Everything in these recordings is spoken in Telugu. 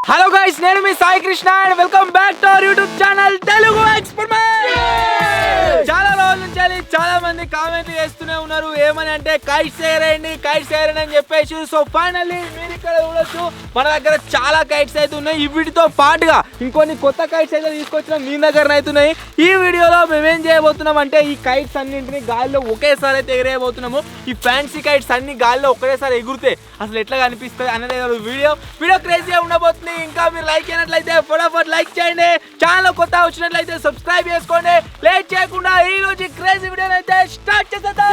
హలో గైస్, నేను మీ Sai Krishna and welcome back to our YouTube channel Telugu experiment. చాలా రోజుల నుంచి చాలా మంది కామెంట్లు చేస్తూనే ఉన్నారు, ఏమని అంటే కైట్స్ ఎగరేయండి అని చెప్పేసి. సో ఫైనల్లీ మీరు ఇక్కడ చూడొచ్చు, మన దగ్గర చాలా కైట్స్ అయితే ఉన్నాయి. ఈ వీటితో పాటుగా ఇంకొన్ని కొత్త కైట్స్ అయితే తీసుకొచ్చిన మీ దగ్గర అవుతున్నాయి. ఈ వీడియోలో మేమేం చేయబోతున్నాం అంటే ఈ కైట్స్ అన్నింటినీ గాలిలో ఒకేసారి అయితే ఎగరేయబోతున్నాము. ఈ ఫ్యాన్సీ కైట్స్ అన్ని గాలిలో ఒకేసారి ఎగురితే అసలు ఎట్లా కనిపిస్తుంది అనేది వీడియో క్రేజీగా ఉండబోతుంది. ఇంకా మీరు లైక్ చేయనట్లయితే ఫటాఫట్ లైక్ చేయండి, ఛానల్ కొత్త వచ్చినట్లయితే సబ్స్క్రైబ్ చేసుకోండి. లేట్ చేయకుండా ఈ రోజు క్రేజీ వీడియోని అయితే స్టార్ట్ చేసేద్దాం.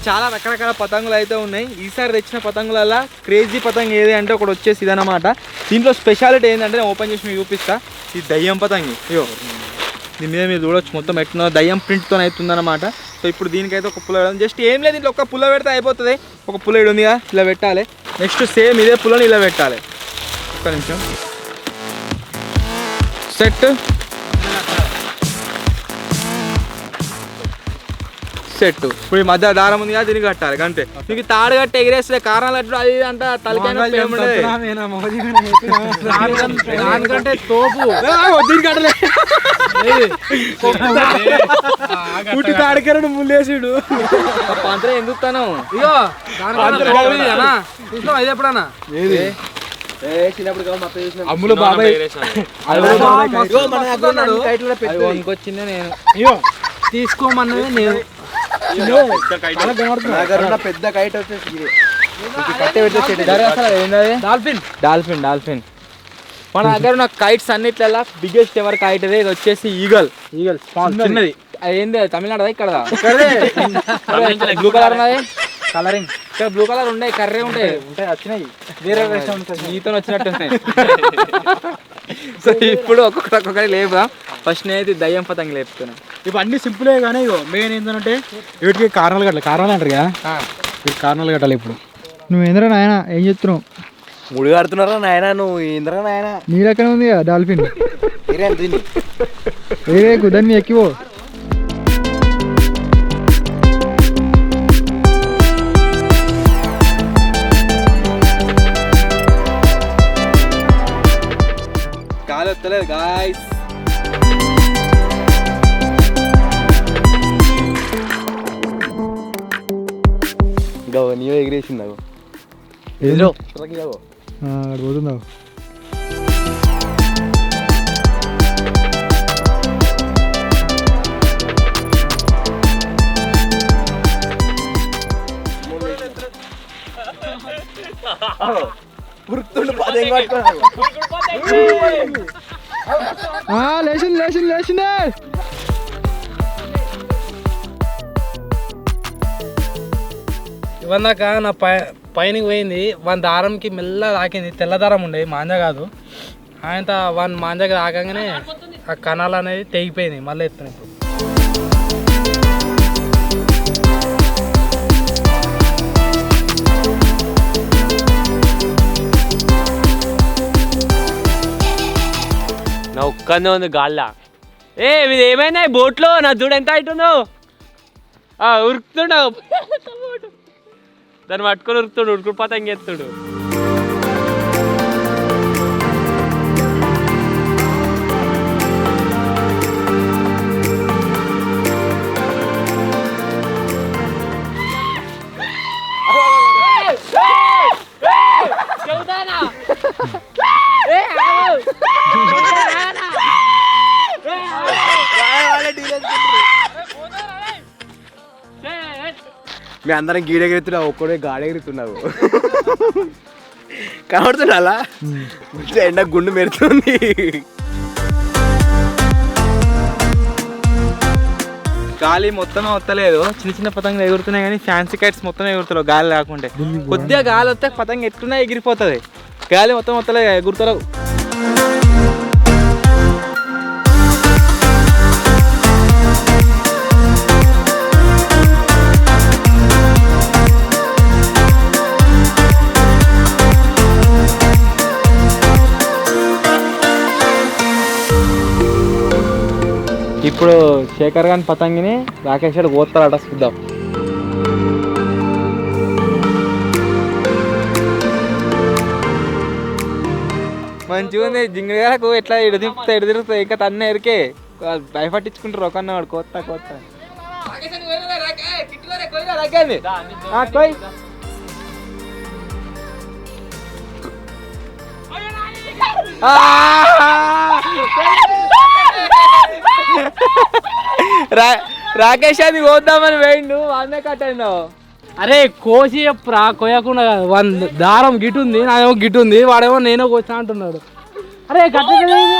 చాలా రకరకాల పతంగులు అయితే ఉన్నాయి. ఈసారి తెచ్చిన పతంగులలో క్రేజీ పతంగ్ ఏది అంటే ఒకటి వచ్చేసి ఇదన్నమాట. దీంట్లో స్పెషాలిటీ ఏంటంటే నేను ఓపెన్ చేసి మీకు చూపిస్తా. ఈ దయ్యం పతంగి, అయ్యో దీని మీద మీరు చూడొచ్చు, మొత్తం ఎట్లా దయ్యం ప్రింట్తో అవుతుందన్నమాట. సో ఇప్పుడు దీనికైతే ఒక పుల్ల పెడదాం. జస్ట్ ఏం లేదు, దీంట్లో ఒక పుల్ల పెడితే అయిపోతుంది. ఒక పుల్ల ఇడు ఉందిగా, ఇలా పెట్టాలి. నెక్స్ట్ సేమ్ ఇదే పుల్లని ఇలా పెట్టాలి. ఒక్క నిమిషం, సెట్ సెట్. ఇప్పుడు ఈ మధ్య దారం ఉంది కదా, దీనికి కట్టాలి అంతే. మీకు తాడు కట్టి ఎగిరేస్తే కారణాలు కట్టు అది అంట తలకంటే తోపు దీనికి కట్టలే పుట్టి తాడికరడు ముల్లేసుడు పంతరం ఎందుకు తను. ఇగో అది ఎప్పుడన్నా అమ్ములు బాబాయ్ వచ్చిందే నేను తీసుకోమన్నది నేను. పెద్ద కైట్ వచ్చేసి డాల్ఫిన్. మన దగ్గర ఉన్న కైట్స్ అన్నిట్లలో బిగ్గెస్ట్ ఎవర్ కైట్ ఇది వచ్చేసి ఈగల్ చిన్నది. ఏంది తమిళనాడు ఇక్కడ బ్లూ కలర్ ఉన్నది, కలరింగ్ ఇక్కడ బ్లూ కలర్ ఉండే కర్రే ఉంటాయి వచ్చినాయి వేరే ఈతో వచ్చినట్టు ఉన్నాయి. సో ఇప్పుడు ఒక్కొక్కటి లేపుదా. ఫస్ట్ నేనైతే దయ్యం పతంగి లేపుతున్నా. ఇప్పుడు అన్ని సింపులే కానీ మెయిన్ ఏంటంటే వీటికి కారణాలు కట్టాలి అంటారు కదా, కారణాలు కట్టాలి. ఇప్పుడు నువ్వు ఏంద్రా నాయన ఏం చెప్తున్నావు? ముడి కడుతున్నారా నాయన, నువ్వు ఏంద్రా నాయన? నీ రకం ఉంది కదా డాల్ఫిన్, వేరే కుదని ఎక్కివో. గాలి వస్తలేదు గాయస్. నీవే ఎగిరేసింది అక్కడ పోతుందావు. లేచిందే ఇవన్నాక నా పైనకి పోయింది. వన్ దారంకి మెల్ల తాకింది. తెల్ల దారం ఉండే, మాంజ కాదు. ఆయన వన్ మాంజకి తాకంగానే ఆ కణాలు అనేది తెగిపోయింది. మళ్ళీ ఎత్తున్నాయి. నా ఒక్కనే ఉంది గాల్లా. ఇది ఏమైనా బోట్లో నా దూడ ఎంత అవుతున్నావు? ఉరుకుతున్నావు, దాన్ని పట్టుకొని ఉరుకుడు పతంగి ఎత్తుడు. మీ అందరం గీడెగురుతున్నావు, ఒక్కడే గాడెగురుతున్నావు. కనబడుతున్నా అలా ఎండ గుండు మెరుతుంది. గాలి మొత్తం వస్తలేదు, చిన్న చిన్న పతంగులు ఎగురుతున్నాయి కానీ ఫ్యాన్సీ కైట్స్ మొత్తం ఎగురుతారు గాలి లేకుంటే. కొద్దిగా గాలి వస్తే పతంగ ఎట్లున్నా ఎగిరిపోతుంది. గాలి మొత్తం వస్తలేదు, ఎగురుతారు. ఇప్పుడు శేఖర్ గాని పతంగిని రాకేష్ గారు పోతారట చూద్దాం. మంచిగా ఉంది జింగలకు ఎట్లా ఎడు తిరుగుతుంది ఇంకా తన్నే ఎరికే భయపట్టించుకుంటారు ఒకన్న వాడు కొత్త కొత్త రాకేష్ అది పోద్దామని వేయండు అన్నే కట్టాను. అరే కోసి చెప్పురా కోయకుండా కాదు. వన్ దారం గిటు ఉంది నాదేమో గిటు ఉంది వాడేమో నేనే కోసా అంటున్నాడు. అరే కట్టలేదు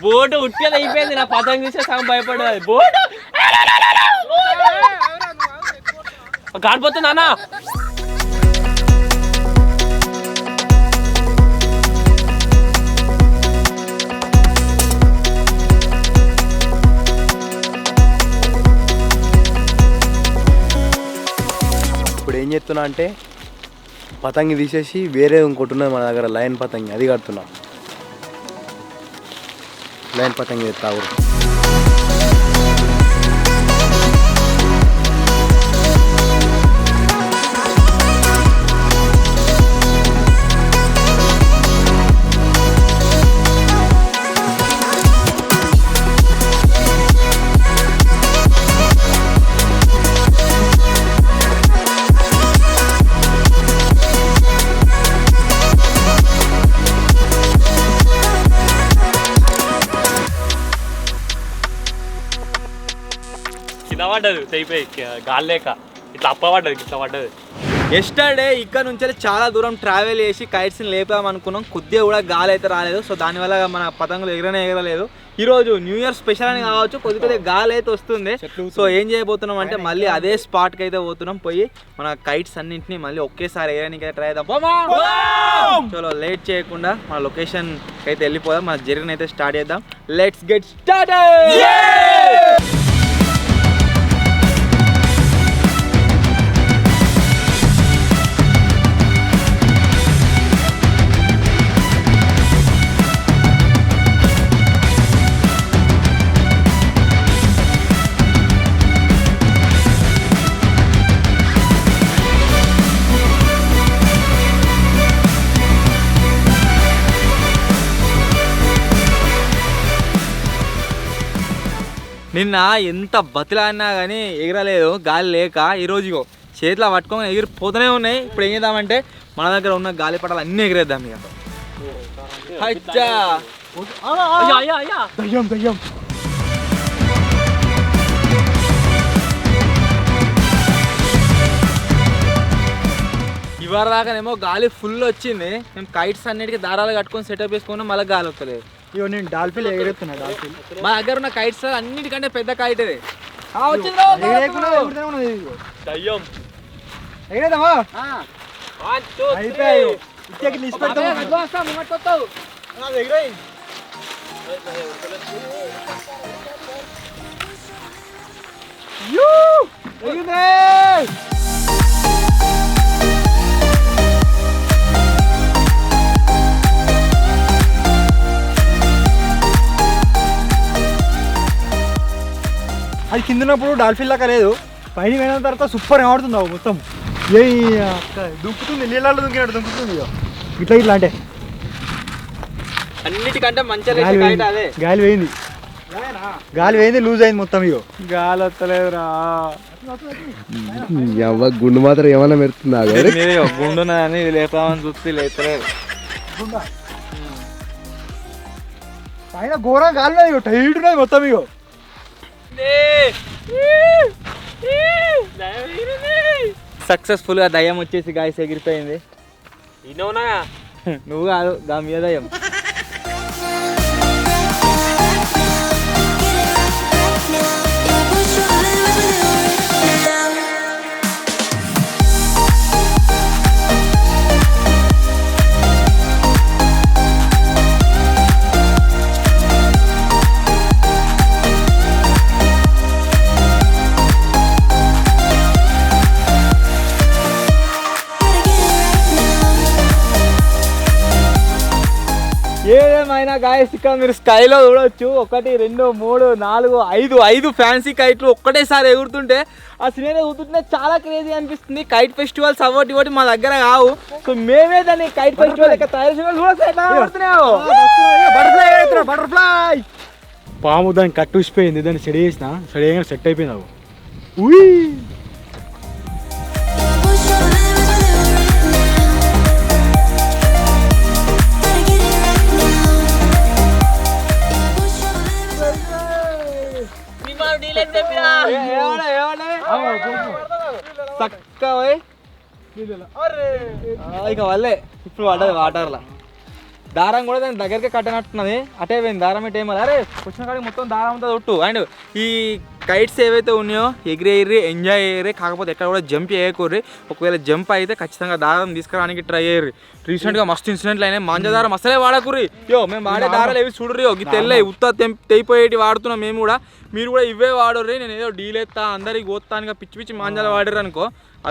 బోటు ఉట్టిగా అయిపోయింది. నా పతంగ తీసే సగం భయపడేది బోటు కాడిపోతుంది అన్న. ఇప్పుడు ఏం చేస్తున్నా అంటే పతంగి తీసేసి వేరే ఇంకోటి ఉన్నది మన దగ్గర లైన్ పతంగి అది కడుతున్నా. లైన్ పతంగి తాగురు కింద పడ్డది తెగిపోయి గాలి లేక ఇట్లా అప్ప పడ్డది ఇట్లా పడ్డది. ఎస్టర్డే ఇక్కడ నుంచి చాలా దూరం ట్రావెల్ చేసి కైట్స్ని లేపాం అనుకున్నాం. కొద్దిగా కూడా గాలి అయితే రాలేదు. సో దానివల్ల మన పతంగులు ఎగరలేదు. ఈరోజు న్యూ ఇయర్ స్పెషల్ అని కావచ్చు, కొద్దిగా గాలి అయితే వస్తుంది. సో ఏం చేయబోతున్నాం అంటే మళ్ళీ అదే స్పాట్కి అయితే పోతున్నాం. పోయి మన కైట్స్ అన్నింటినీ మళ్ళీ ఒకేసారి ఎగరడానికి అయితే ట్రై చేద్దాం. చలో లేట్ చేయకుండా మన లొకేషన్కి అయితే వెళ్ళిపోదాం. మన జర్నీ అయితే స్టార్ట్ చేద్దాం. Let's get started. నిన్న ఎంత బతిలాడినా కానీ ఎగరలేదు గాలి లేక. ఈరోజు ఇగో చేతిలో పట్టుకొని ఎగిరిపోతూనే ఉన్నాయి. ఇప్పుడు ఏం చేద్దామంటే మన దగ్గర ఉన్న గాలి పటాలు అన్నీ ఎగిరేద్దాం. ఇక దయ్యం దయ్యం ఇవాళ దాకానేమో గాలి ఫుల్ వచ్చింది. మేము కైట్స్ అన్నిటికీ దారాలు కట్టుకొని సెటప్ చేసుకుని మళ్ళీ గాలి వస్తలేదు. ఇగో నేను డాల్ఫిన్ ఎగరేస్తున్నా. డాల్ఫిన్ మా దగ్గర ఉన్న కైట్స్ అన్నిటికంటే పెద్ద కైట్ ఇది. దయ్యం ఎగరేద్దామా అయిపోయాయి. అది కింద ఉన్నప్పుడు డాల్ఫిన్ లాగా లేదు, పైన పోయిన తర్వాత సూపర్ ఆడుతుంది మొత్తం. ఏ దుంకుతుంది, నీళ్ళలో దుంకినట్టు దుంకుతుంది. ఇట్లా ఇట్లా అంటే అన్నిటికంటే మంచిగా అదే గాలి పోయింది, గాలి పోయింది, లూజ్ అయింది మొత్తం. ఇగో గాలి వస్తలేదురా. గుండు మాత్రం ఏమన్నా మెరుతుందా? గుండునని లేపామని చూస్తే లేపలేదు. పైన ఘోరం గాలి ఉన్నది, టైట్ ఉన్నది మొత్తం. ఇగో సక్సెస్ఫుల్ గా దయ్యం వచ్చేసి గాయస్ ఎగిరిపోయింది. ఇన్నోనా నువ్వు కాదు, దా మీద దయ్యం. గాయస్ ఇక్కడ మీరు స్కైలో చూడొచ్చు 1 2 3 4 5 ఫ్యాన్సీ కైట్లు ఒక్కటేసారి ఎగురుతుంటే ఆ సినిమా ఎగురుతుంటే చాలా క్రేజీ అనిపిస్తుంది. కైట్ ఫెస్టివల్స్ అవ్వటి మా దగ్గర కావు. సో మేమే దాన్ని కైట్ ఫెస్టివల్ లెక్క తయారు బటర్ఫ్లై పాము దాన్ని కట్టుసిపోయింది, దాన్ని సెట్ చేసిన సెట్ అయిపోయింది. అవు ఇక వల్లే ఇప్పుడు పడ్డది వాటర్లో. దారం కూడా దాని దగ్గరికి కట్టనట్టున్నది. అటే పోయింది దారం. ఇటు ఏమో అరే వచ్చిన కాడికి మొత్తం దారం అంతా తొట్టు. అండ్ ఈ కైట్స్ ఏవైతే ఉన్నాయో ఎగిరేయర్రి, ఎంజాయ్ అయ్యారు. కాకపోతే ఎక్కడ కూడా జంప్ చేయకూర్రి. ఒకవేళ జంప్ అయితే ఖచ్చితంగా దారం తీసుకురావడానికి ట్రై అయ్యారు. రీసెంట్గా మస్తు ఇన్సిడెంట్లు అయినాయి. మాంజా దారం అసలే వాడకూర్రి. మేము వాడే దారాలు ఏవి చూడరు. ఇవి తెల్లే ఉత్త తెగిపోయేటి వాడుతున్నాం మేము కూడా. మీరు కూడా ఇవే వాడర్రి. నేను ఏదో డీల్ ఎత్తా అందరికి పోతానుగా పిచ్చి పిచ్చి మాంజాలు వాడరు అనుకో.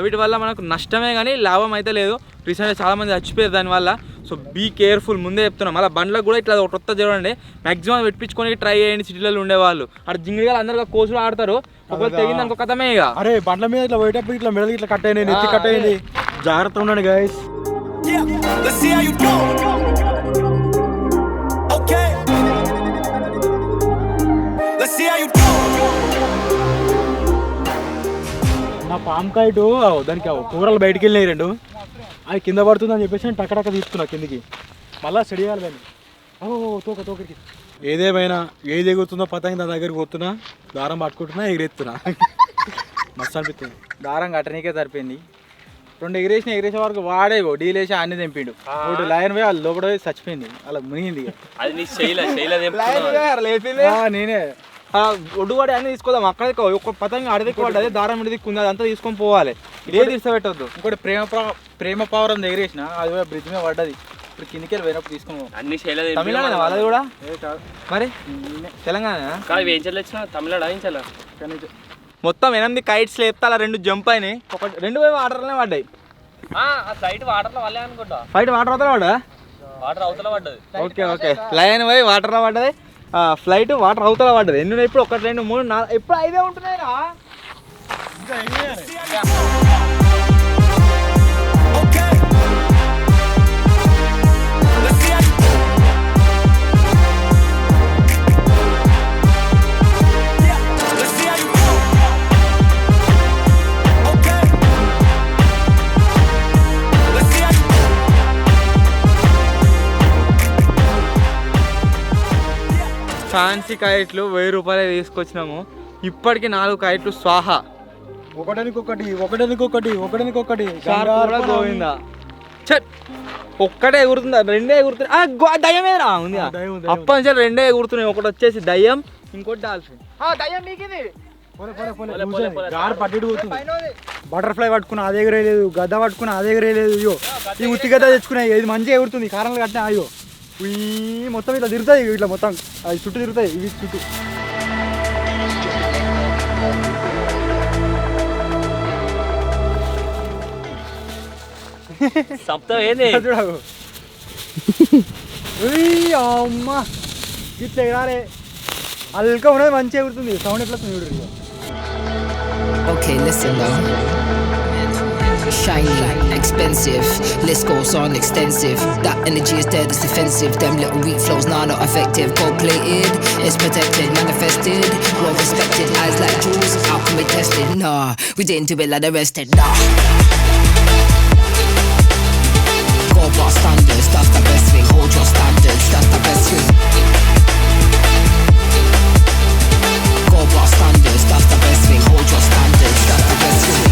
వీటి వల్ల మనకు నష్టమే కానీ లాభం అయితే లేదు. రీసెంట్గా చాలామంది చచ్చిపోయారు దానివల్ల. సో బీ కేర్ఫుల్, ముందే చెప్తున్నాం. అలా బండ్లకు కూడా ఇట్లా కొత్త చూడండి. మ్యాక్సిమం పెట్టించుకొని ట్రై చేయండి. సిటీలలో ఉండేవాళ్ళు అక్కడ జింగిడిగా అందరిగా కోసులు ఆడతారు. ఒకవేళ తెగింది అనుకో కథమే. ఇక అరే బండ్ల మీద ఇట్లా పోయేటప్పుడు ఇట్లా మెడలు ఇట్లా కట్ అయినాయి, నెత్తి కట్ అయింది. జాగ్రత్త ఉండండి గైస్. నా పామ్ కైట్ దానికి కూరలు బయటికి వెళ్ళినాయి 2. అది కింద పడుతుందని చెప్పేసి నేను టక్కడక్క తీసుకున్నా కిందికి. మళ్ళీ స్టడీ చేయాలి దాన్ని. తోకరికి ఏదేమైనా ఏది ఎగురుతుందో పతంగి దాని దగ్గరికి పోతున్నా, దారం పట్టుకుంటున్నా, ఎగిరెత్తున్నా. మస్తు అనిపిస్తుంది. దారం కట్టనీకే సరిపోయింది. 2 ఎగిరేసే వరకు వాడే డీలేసి అన్ని తెంపిండు. ఒకటి లయన్ పోయి వాళ్ళు లోపల పోయి చచ్చిపోయింది. అలా మునిగింది. నేనే ఒడ్డువాడి అన్నీ తీసుకోదాం. అక్కడ ఒక పతంగా అడదిక్కువాడు, అదే దారం ఇడిదిక్కుంది, అదంతా తీసుకొని పోవాలి. ఇదే తీర్చబెట్టద్దు. ఇంకోటి ప్రేమ పావురం దగ్గరేసిన అది బ్రిడ్జ్ మీద పడ్డది. ఇప్పుడు కిందికి వెళ్ళి పోయినప్పుడు తీసుకుని అన్ని తమిళనాడు వాళ్ళది కూడా. మరి తెలంగాణ మొత్తం 8 కైట్స్ లేపుతా. అలా 2 జంప్ అయినాయి. 2 వాటర్లోనే పడ్డాయి. ఫ్లైట్ వాటర్లో వాళ్ళే అనుకుంటా. ఫ్లైట్ వాటర్ అవతల పడ్డా? వాటర్ అవతల పడ్డది. ఓకే లయన్ పోయి వాటర్లో పడ్డది. ఫ్లైట్ వాటర్ అవతల పడ్డది. ఎన్ని ఉన్నాయి ఇప్పుడు? 1 2 3 4 ఎప్పుడు 5 ఉంటున్నాయి రా. ఫ్యాన్సీ కైట్లు 1000 రూపాయలే తీసుకొచ్చినాము. ఇప్పటికి 4 కైట్లు స్వాహా. ఒకటనికొకటి గోవిందా. ఒక్కటే ఎగురుతుందా? 2 ఎగురుతున్నాయి. దయ్యం ఏదా ఉంది. అప్పటి నుంచి 2 ఎగురుతున్నాయి. ఒకటి వచ్చేసి దయ్యం, ఇంకోటి డాల్ఫిన్. దయ్యం మీకిది బటర్ఫ్లై పట్టుకున్నా అదే ఎగరేయలేదు, గద్ద పట్టుకున్నా అదే ఎగరేయలేదు. అయ్యో ఈ ఉత్తి గద్ద తెచ్చుకున్నాయి. ఇది మంచిగా ఎగురుతుంది. కారణాలు కట్టినా అయ్యో మొత్తం ఇట్లా తిరుగుతాయి. ఇట్లా మొత్తం అది చుట్టూ తిరుగుతాయి. ఇవి చుట్టూ చూడవు. అమ్మ ఇట్లా ఎగరాలే. అల్కా ఉన్నది మంచిగా ఎగురుతుంది. సౌండ్ ఎట్లా చూడు. Okay, listen now. Shiny, expensive, list goes on extensive. That energy is dead, it's defensive. Them little weak flows, nah, not effective. Gold plated, it's protected, manifested, well respected. Eyes like jewels, how can we test it? Nah, we didn't do it like the rest did. Nah. Go bar standards, that's the best thing. Hold your standards, that's the best thing. Go bar standards, that's the best thing. Hold your standards, that's the best thing.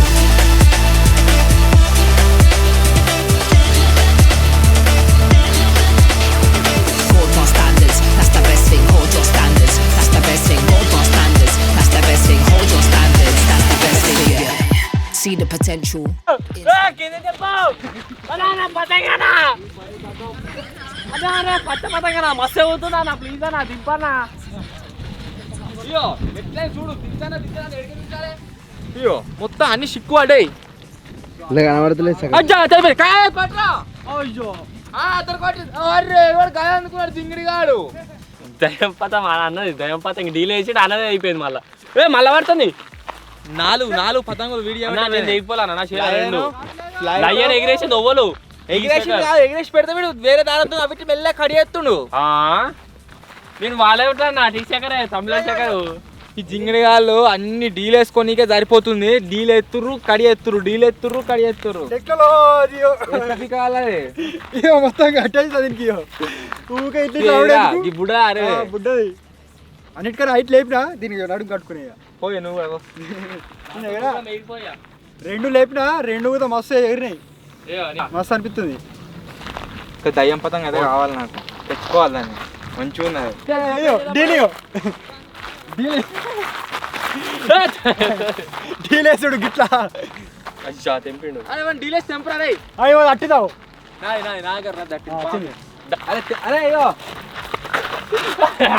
See the potential. అయ్యో మొత్తం అన్ని సిక్కు పడ్డాయి. కనబడతలేదు. అయ్యో అతను కొట్టి అరే వాడు గాయ అనుకున్నాడు జింగిడి గాడు. దయం పతం అన్నది దయం పతం ఇంక డీల్ వేసి అన్నదే అయిపోయింది మళ్ళీ. మళ్ళీ పడుతుంది నాలుగు పతంగులు వీడియో నేను తెగిపోలే నా చేయాలి. లయ్యన్ ఎగిరేసింది ఒవ్వలు ఎగిరేసి పెడితే వీడు వేరే దారంతో అవిటి మెల్లగా కడియేస్తుండు. నేను వాళ్ళే ఉంటాను నా టీ శేఖర్ తమిళ శేఖర్. ఈ జింగిడి గాళ్ళు అన్ని డీల్ వేసుకోనికే సరిపోతుంది. డీల్ ఎత్తుర్రు కడి ఎత్తురు, డీల్ ఎత్తుర్రు కడి ఎత్తురు. మొత్తం కట్టేసి దీనికి ఊకే ఈ బుడ్డ అరే బుడ్డది అన్నిటికన్నా హైట్ లేపినా దీనికి నడుము కట్టుకునే పోయి నువ్వు రెండు లేపినా రెండు కూడా మస్తు ఎగిరినాయి. మస్తు అనిపిస్తుంది. దయ్యం పతంగా అదే కావాలి నాకు, తెచ్చుకోవాలి దాన్ని. మంచిగా ఉన్నది. డీలేసుడు గిట్లా తెంపిండు. అరే డీలేస్ తెంపరా అయ్యో అట్టిదావు అరే అయ్యో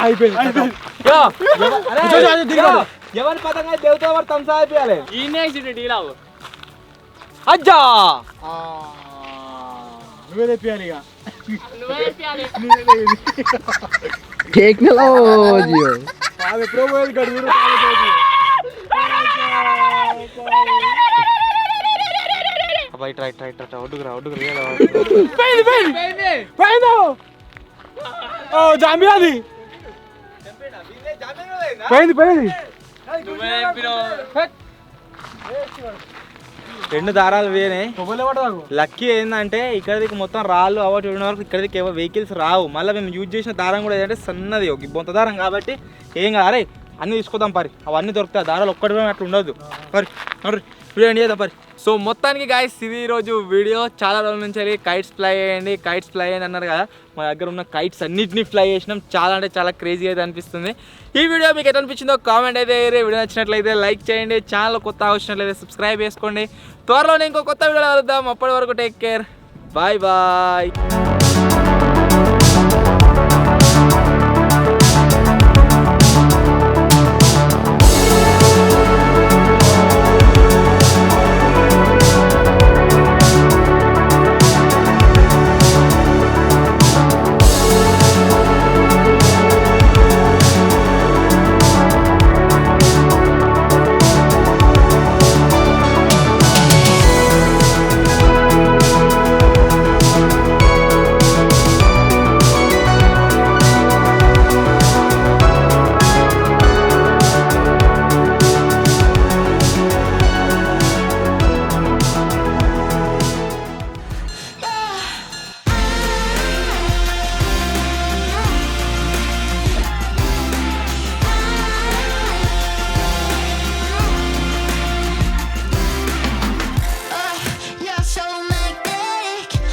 అయిపోయింది. ఎవరి పతంగా దేవతో వారు తంసా అయిపోయాలి. ఈ డీల్ అవు అజ్జా నువ్వే తెప్పియాలి ఇక. ఆమె ఎప్పుడో పోయేది గడు మీరు జాంబీ అది పోయింది పోయింది. రెండు దారాలు వేరే. లక్కీ ఏంటంటే ఇక్కడికి మొత్తం రాళ్ళు అవటి వరకు ఇక్కడికి వెహికల్స్ రావు. మళ్ళీ మేము యూజ్ చేసిన దారం కూడా ఏంటంటే సన్నది ఒక బొంత దారం కాబట్టి ఏం కాదు. అరే అన్నీ తీసుకుందాం పరి, అవన్నీ దొరుకుతాయి. దారాలు ఒక్కటి అట్లా ఉండదు పరి. వీడియో ఎండ్ చేద్దాం పరి. సో మొత్తానికి గాయస్ ఇది ఈరోజు వీడియో. చాలా రోజుల నుంచి కైట్స్ ఫ్లై చేయండి కైట్స్ ఫ్లై చేయండి అన్నారు కదా. మా దగ్గర ఉన్న కైట్స్ అన్నిటిని ఫ్లై చేసినాం. చాలా అంటే చాలా క్రేజీ అయితే అనిపిస్తుంది. ఈ వీడియో మీకు ఎట్లా అనిపించిందో కామెంట్ అయితే వీడియో నచ్చినట్లయితే లైక్ చేయండి. ఛానల్ కొత్త వచ్చినట్లయితే సబ్స్క్రైబ్ చేసుకోండి. త్వరలోనే ఇంకో కొత్త వీడియో కలుద్దాం. అప్పటి వరకు టేక్ కేర్. Bye bye.